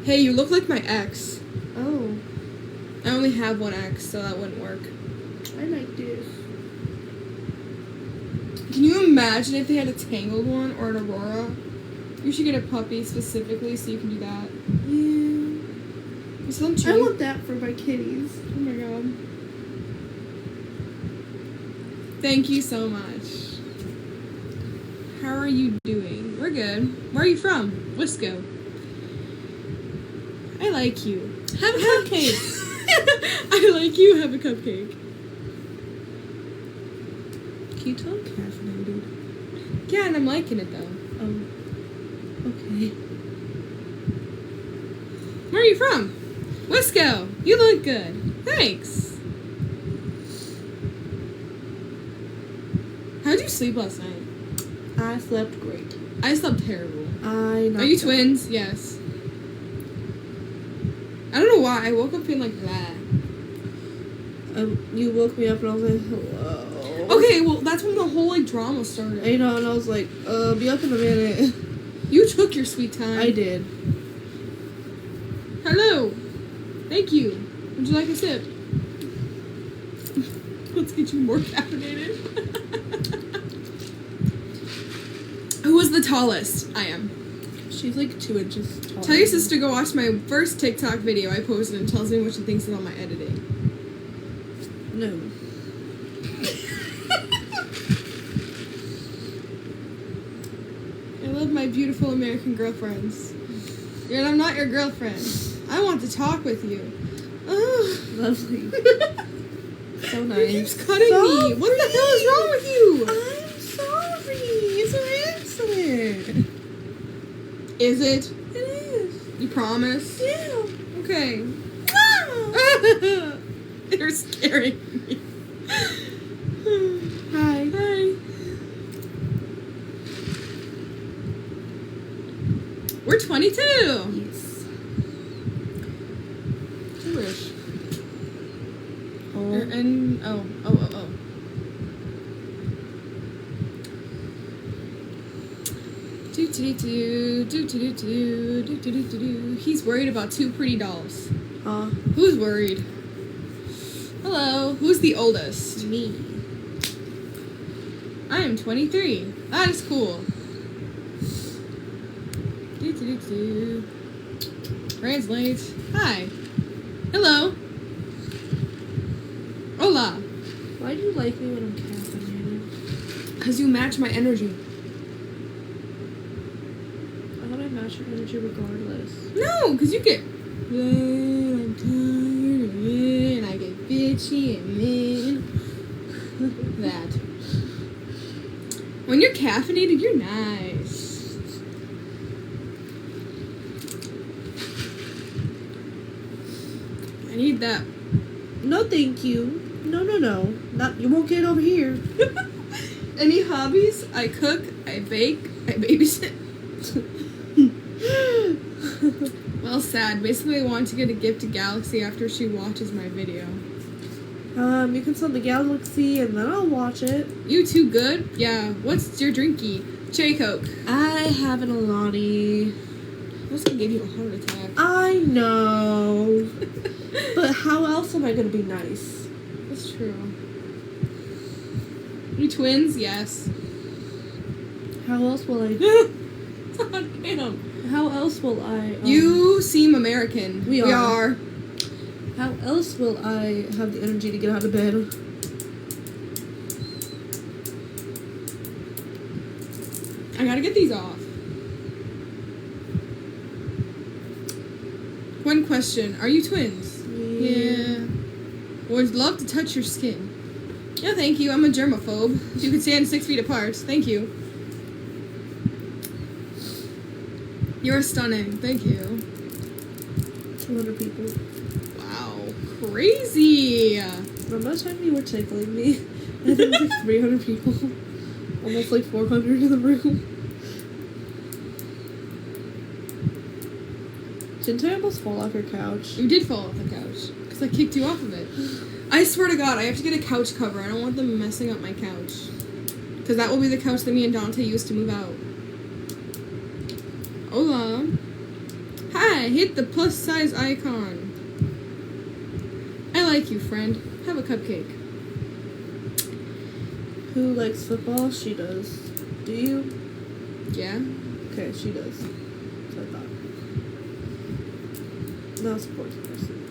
Hey, you look like my ex. Oh. I only have one ex, so that wouldn't work. I like this. Can you imagine if they had a tangled one or an Aurora? You should get a puppy specifically so you can do that. Yeah. You still cheap? I want that for my kitties. Oh my god. Thank you so much. How are you doing? We're good. Where are you from? Wisco. I like you. Have a cupcake. I like you. Have a cupcake. Can you tell I'm caffeinated? Yeah, and I'm liking it though. Oh. Okay. Where are you from? Wisco. You look good. Thanks. How'd you sleep last night? I slept great. I slept terrible. Are you twins? Yes. I don't know why. I woke up feeling like that. You woke me up and I was like, hello. Okay, well, that's when the whole, like, drama started. You know, and I was like, be up in a minute. You took your sweet time. I did. Hello. Thank you. Would you like a sip? Let's get you more caffeinated. Who was the tallest? I am. She's like 2 inches tall. Tell your sister to go watch my first TikTok video I posted and tells me what she thinks of all my editing. No. I love my beautiful American girlfriends. And I'm not your girlfriend. I want to talk with you. Oh. Lovely. So nice. He keeps cutting me. What the hell is wrong with you? I'm sorry. It's an accident. Is it? It is. You promise? Yeah. Okay. You're scaring me. Hi. Hi. We're 22. Yes. I wish. Oh. He's worried about 2 pretty dolls. Huh? Who's worried? Hello. Who's the oldest? Me. I am 23. That is cool. Translate. Hi. Hello. Hola. Why do you like me when I'm caffeinated? Because you match my energy. I thought I match your energy regardless. No, because you get... I'm tired of it, and I get bitchy and mean. That. When you're caffeinated, you're nice. I need that. No, thank you. No. Not you won't get over here. Any hobbies? I cook, I bake, I babysit. Well, sad. Basically, I want to get a gift to Galaxy after she watches my video. You can send the Galaxy and then I'll watch it. You too good? Yeah. What's your drinky? Cherry Coke. I have an Alani. That's gonna give you a heart attack. I know. But how else am I gonna be nice? That's true. You twins? Yes. How else will I... God damn. How else will I... You seem American. We are. are. How else will I have the energy to get out of bed? I gotta get these off. One question. Are you twins? Yeah. Would love to touch your skin. No, thank you. I'm a germaphobe. You could stand 6 feet apart. Thank you. You're stunning. Thank you. 200 people. Wow. Crazy. Remember that time you were tickling me? I think it was like 300 people. Almost like 400 in the room. Didn't I almost fall off your couch? You did fall off the couch. Because I kicked you off of it. I swear to God, I have to get a couch cover. I don't want them messing up my couch. Because that will be the couch that me and Dante used to move out. Hola. Hi. hit the plus size icon. I like you, friend. Have a cupcake. Who likes football? She does. Do you? Yeah? Okay, she does. So I thought. Not a sports person.